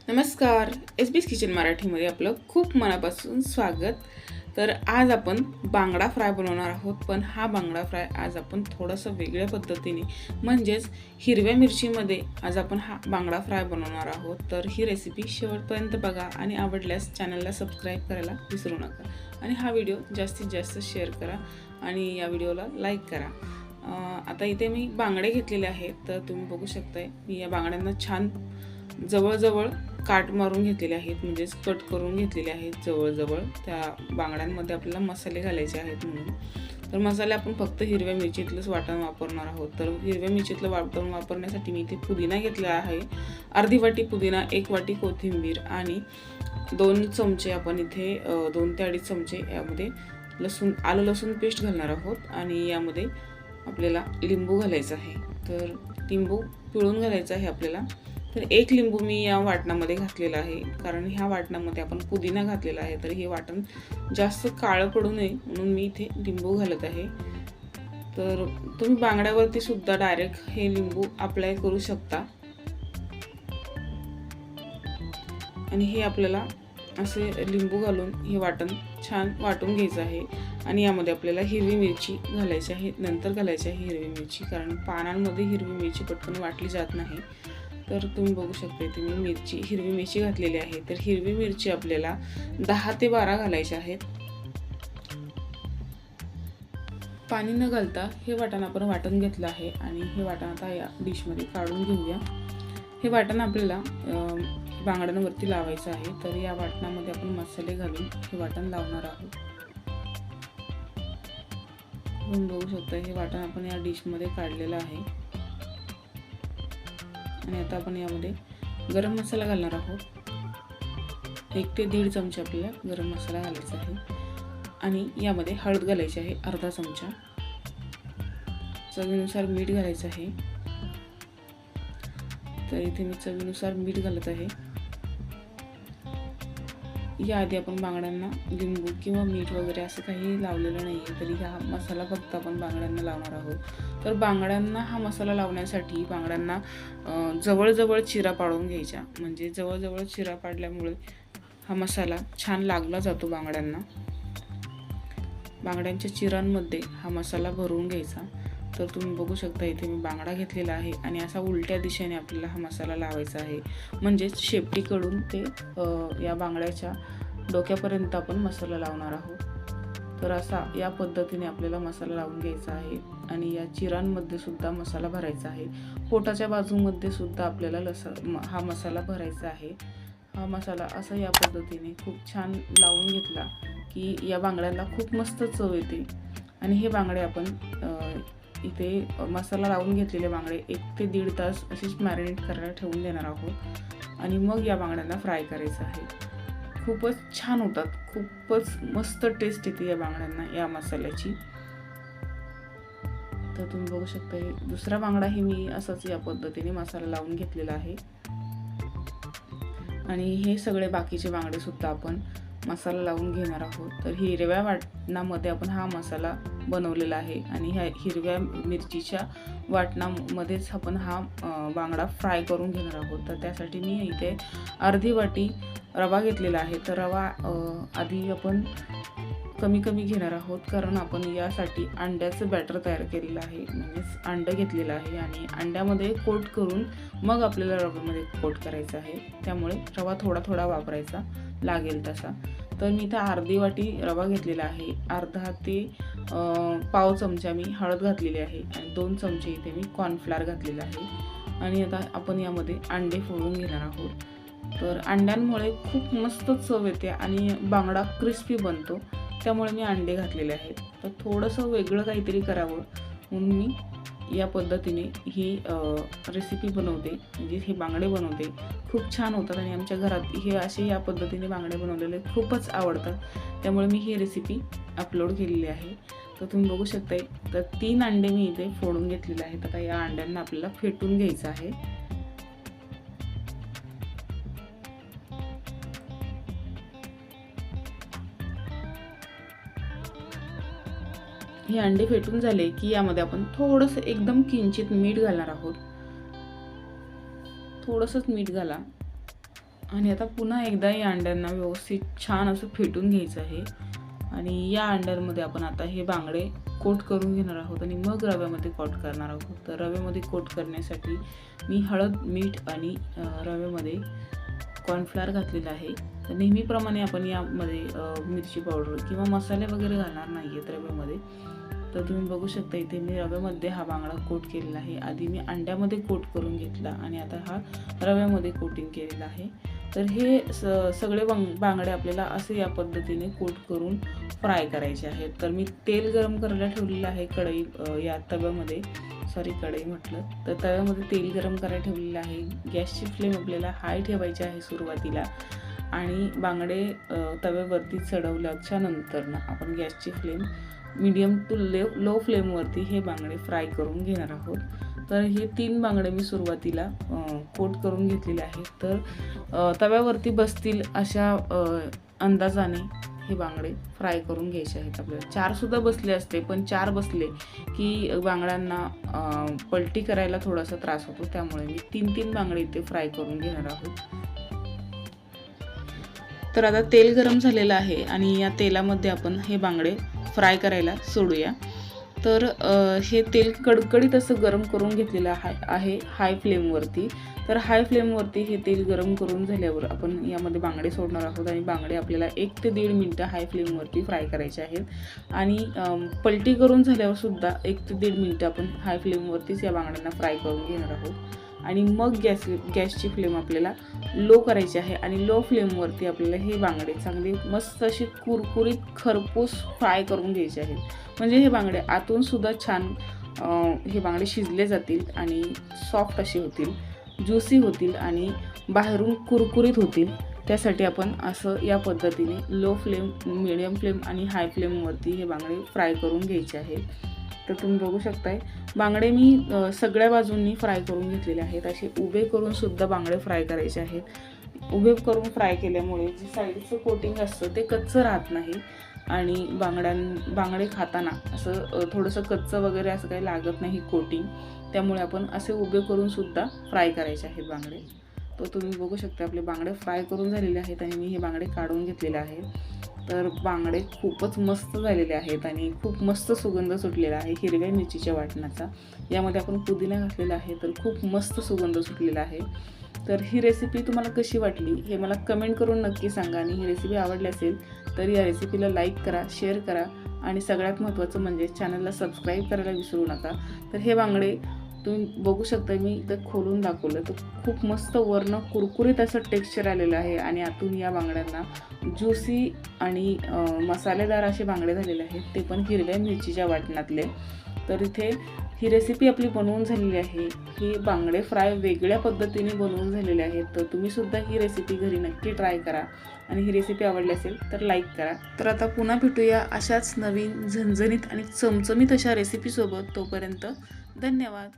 नमस्कार. S kitchen मराठीमध्ये आपलं खूप मनापासून स्वागत. तर आज आपण बांगडा फ्राय बनवणार आहोत. पण हा बांगडा फ्राय आज आपण थोडंसं वेगळ्या पद्धतीने म्हणजेच हिरव्या मिरचीमध्ये आज आपण हा बांगडा फ्राय बनवणार आहोत. तर ही रेसिपी शेवटपर्यंत बघा आणि आवडल्यास चॅनलला सबस्क्राईब करायला विसरू नका आणि हा व्हिडिओ जास्तीत जास्त शेअर करा आणि या व्हिडिओला लाईक करा. आता इथे मी बांगडे घेतलेले आहेत. तर तुम्ही बघू शकताय मी या बांगड्यांना छान जवळजवळ काट मारून घेतलेले आहेत, म्हणजेच कट करून घेतलेले आहेत जवळजवळ. त्या बांगड्यांमध्ये आपल्याला मसाले घालायचे आहेत म्हणून. तर मसाले आपण फक्त हिरव्या मिरचीतलंच वाटण वापरणार आहोत. तर हिरव्या मिरचीतलं वाटण वापरण्यासाठी मी इथे पुदिना घेतला आहे, अर्धी वाटी पुदिना, 1 वाटी कोथिंबीर आणि 2 चमचे आपण इथे 2 ते 2.5 चमचे यामध्ये आलं लसूण पेस्ट घालणार आहोत. आणि यामध्ये आपल्याला लिंबू घालायचं आहे. तर लिंबू पिळून घालायचं आहे आपल्याला. तर 1 लिंबू मी या वाटणामध्ये घातलेला आहे, कारण ह्या वाटणामध्ये आपण पुदिना घातलेला आहे. तर हे वाटण जास्त काळं पडू नये म्हणून मी इथे लिंबू घालत आहे. तर तुम्ही बांगड्यावरती सुद्धा डायरेक्ट हे लिंबू अप्लाय करू शकता. आणि हे आपल्याला असे लिंबू घालून हे वाटण छान वाटून घ्यायचं आहे. आणि यामध्ये आपल्याला हिरवी मिरची घालायची आहे, नंतर घालायची आहे हिरवी मिरची, कारण पानांमध्ये हिरवी मिरची पटकन वाटली जात नाही. तर तुम्ही बघू शकता इथे मी हिरवी मिरची घातलेली आहे. तर हिरवी मिरची आपल्याला 10 ते 12 घालायची आहेत. पाणी न घालता हे वाटण आपण वाटून घेतलं आहे आणि हे वाटण आता या डिशमध्ये काढून घेऊया. हे वाटण आपल्याला बांगड्यांवरती लावायचं आहे. तर या वाटणामध्ये आपण मसाले घालून हे वाटण लावणार आहोत. तुम्ही बघू शकता हे वाटण आपण या डिशमध्ये काढलेलं आहे. आणि आता आपण यामध्ये गरम मसाला घालणार आहोत. 1 ते 1.5 चमचे आपल्याला गरम मसाला घालायचा आहे. आणि यामध्ये हळद घालायची आहे, अर्धा चमचा. चवीनुसार मीठ घालायचं आहे. तर इथे मी चवीनुसार मीठ घालत आहे. याआधी आपण बांगड्यांना लिंबू किंवा मीठ वगैरे असं काही लावलेलं नाही आहे, तरी हा मसाला फक्त आपण बांगड्यांना लावणार आहोत. तर बांगड्यांना हा मसाला लावण्यासाठी बांगड्यांना जवळजवळ चिरा पाडून घ्यायच्या, म्हणजे जवळजवळ चिरा पाडल्यामुळे हा मसाला छान लागला जातो बांगड्यांना. बांगड्यांच्या चिरांमध्ये हा मसाला भरून घ्यायचा. तर तुम्ही बघू शकता इथे मी बांगडा घेतलेला आहे आणि असा उलट्या दिशेने आपल्याला हा मसाला लावायचा आहे, म्हणजेच शेपटीकडून ते या बांगड्याच्या डोक्यापर्यंत आपण मसाला लावणार आहोत. तर असा या पद्धतीने आपल्याला मसाला लावून घ्यायचा आहे. आणि या चिरांमध्ये सुद्धा मसाला भरायचा आहे. पोटाच्या बाजूमध्ये सुद्धा आपल्याला हा मसाला भरायचा आहे. हा मसाला असा या पद्धतीने खूप छान लावून घेतला की या बांगड्यांना खूप मस्त चव येते. आणि हे बांगडे आपण इथे मसाला लावून घेतलेले बांगडे 1 ते 1.5 तास असेच मॅरिनेट करायला ठेवून देणार आहोत. आणि मग या बांगड्यांना फ्राय करायचं आहे. खूपच छान होतात, खूपच मस्त टेस्ट येते या बांगड्यांना या मसाल्याची. तर तुम्ही बघू शकता हे दुसरा बांगडाही मी असाच या पद्धतीने मसाला लावून घेतलेला आहे. आणि हे सगळे बाकीचे बांगडे सुद्धा आपण मसाला लावून घेणार आहोत. तर हिरव्या वाटणामध्ये आपण हा मसाला बनवलेला आहे आणि ह्या हिरव्या मिरचीच्या वाटणामध्येच आपण हा बांगडा फ्राय करून घेणार आहोत. तर त्यासाठी मी इथे अर्धी वाटी रवा घेतलेला आहे. तर रवा आधी आपण कमी कमी घेणार आहोत, कारण आपण यासाठी अंड्याचं बॅटर तयार केलेलं आहे, म्हणजेच अंडं घेतलेलं आहे आणि अंड्यामध्ये कोट करून मग आपल्याला रव्यामध्ये कोट करायचं आहे. त्यामुळे रवा थोडा थोडा वापरायचा लागेल तसा. तर मी इथं अर्धी वाटी रवा घेतलेला आहे, अर्धा ते पाव चमचा मी हळद घातलेली आहे आणि 2 चमचे इथे मी कॉर्नफ्लोअर घातलेला आहे. आणि आता आपण यामध्ये अंडे फोडून घेणार आहोत. तर अंड्यांमुळे खूप मस्त चव येते आणि बांगडा क्रिस्पी बनतो, त्यामुळे मी अंडे घातलेले आहेत. तर थोडंसं वेगळं काहीतरी करावं म्हणून मी या पद्धतीने ही रेसिपी बनवते, म्हणजे हे बांगडे बनवते. खूप छान होतात आणि आमच्या घरात हे असे या पद्धतीने बांगडे बनवलेले खूपच आवडतात, त्यामुळे मी ही रेसिपी अपलोड केलेली आहे. तर तुम्ही बघू शकता. तर 3 अंडे मी इथे फोडून घेतलेले आहेत. आता या अंड्यांना आपल्याला फेटून घ्यायचं आहे. हे अंडे फेटून झाले की यामध्ये आपण थोडंसं एकदम किंचित मीठ घालणार आहोत. थोडंसंच मीठ घाला आणि आता पुन्हा एकदा या अंड्यांना व्यवस्थित छान असं फेटून घ्यायचं आहे आणि या अंड्यांमध्ये आपण आता हे बांगडे कोट करून घेणार आहोत आणि मग रव्यामध्ये कोट करणार आहोत. तर रव्यामध्ये कोट करण्यासाठी मी हळद, मीठ आणि रव्यामध्ये कॉर्नफ्लोअर घातलेला आहे. तर नेहमीप्रमाणे आपण यामध्ये मिरची पावडर किंवा मसाले वगैरे घालणार नाही आहेत रव्यामध्ये. तर तुम्ही बघू शकता इथे मी रव्यामध्ये हा बांगडा कोट केलेला आहे. आधी मी अंड्यामध्ये कोट करून घेतला आणि आता हा रव्यामध्ये कोटिंग केलेला आहे. तर हे सगळे बांगडे आपल्याला असे या पद्धतीने कोट करून फ्राय करायचे आहेत. तर मी तेल गरम करायला ठेवलेलं आहे कढई या तव्यामध्ये, कढई म्हटलं तर तव्यामध्ये तेल गरम करायला ठेवलेलं आहे. गॅसची फ्लेम आपल्याला हाय ठेवायची आहे सुरुवातीला आणि बांगडे तव्यावरती चढवल्याच्या नंतर ना आपण गॅसची फ्लेम मीडियम टू लो फ्लेमवरती हे बांगडे फ्राय करून घेणार आहोत. तर हे 3 बांगडे मी सुरुवातीला कोट करून घेतलेले आहेत. तर तव्यावरती बसतील अशा अंदाजाने हे बांगडे फ्राय करून घ्यायचे आहेत. आपल्याला 4सुद्धा बसले असते, पण 4 बसले की बांगड्यांना पलटी करायला थोडासा त्रास होतो, त्यामुळे मी 3 बांगडे इथे फ्राय करून घेणार आहोत. तर आता तेल गरम झालेलं आहे आणि या तेलामध्ये आपण हे बांगडे फ्राय करायला सोडूया. तर हे तेल कडकडीत असं गरम करून घेतलेलं आहे हाय फ्लेमवरती. तर हाय फ्लेमवरती हे तेल गरम करून झाल्यावर आपण यामध्ये बांगडे सोडणार आहोत आणि बांगडे आपल्याला 1 ते 1.5 मिनटं हाय फ्लेमवरती फ्राय करायचे आहेत आणि पलटी करून झाल्यावर सुद्धा 1 ते 1.5 मिनटं आपण हाय फ्लेमवरतीच या बांगड्यांना फ्राय करून घेणार आहोत. आणि मग गॅसची फ्लेम आपल्याला लो करायची आहे आणि लो फ्लेमवरती आपल्याला हे बांगडे चांगले मस्त अशी कुरकुरीत खरपूस फ्राय करून घ्यायचे आहेत. म्हणजे हे बांगडे आतून सुद्धा छान हे बांगडे शिजले जातील आणि सॉफ्ट असे होतील, ज्युसी होतील आणि बाहेरून कुरकुरीत होतील. त्यासाठी आपण असं या पद्धतीने लो फ्लेम, मिडियम फ्लेम आणि हाय फ्लेमवरती हे बांगडे फ्राय करून घ्यायचे आहेत. तर तुम्ही बघू शकताय बांगडे मी सगळ्या बाजूंनी फ्राय करून घेतलेले आहेत. असे उभे करून सुद्धा बांगडे फ्राय करायचे आहेत. उभे करून फ्राय केल्यामुळे जे साईडचं कोटिंग असतं ते कच्चं राहत नाही आणि बांगडे खाताना असं थोडंसं कच्चं वगैरे असं काही लागत नाही कोटिंग. त्यामुळे आपण असे उभे करून सुद्धा फ्राय करायचे आहेत बांगडे. तर तुम्ही बघू शकता आपले बांगडे फ्राय करून झालेले आहेत आणि मी हे बांगडे काढून घेतलेले आहेत. तर बांगडे खूपच मस्त झालेले आहेत आणि खूप मस्त सुगंध सुटलेला आहे हिरव्या मिरचीच्या वाटणाचा. यामध्ये आपण पुदिना घातलेला आहे, तर खूप मस्त सुगंध सुटलेला आहे. तर ही रेसिपी तुम्हाला कशी वाटली हे मला कमेंट करून नक्की सांगा आणि ही रेसिपी आवडली असेल तर या रेसिपीला लाईक करा, शेअर करा आणि सगळ्यात महत्त्वाचं म्हणजे चॅनलला सबस्क्राईब करायला विसरू नका. तर हे बांगडे तुम्ही बघू शकता, मी इथं खोलून दाखवलं तर खूप मस्त वरनं कुरकुरीत असं टेक्स्चर आलेलं आहे आणि आतून या बांगड्यांना ज्युसी आणि मसालेदार असे बांगडे झालेले आहेत, ते पण हिरव्या मिरचीच्या वाटणातले. तर इथे ही रेसिपी आपली बनवून झालेली आहे. ही बांगडे फ्राय वेगळ्या पद्धतीने बनवून झालेले आहेत. तर तुम्हीसुद्धा ही रेसिपी घरी नक्की ट्राय करा आणि ही रेसिपी आवडली असेल तर लाईक करा. तर आता पुन्हा भेटूया अशाच नवीन झणझणीत आणि चमचमीत अशा रेसिपीसोबत. तोपर्यंत धन्यवाद.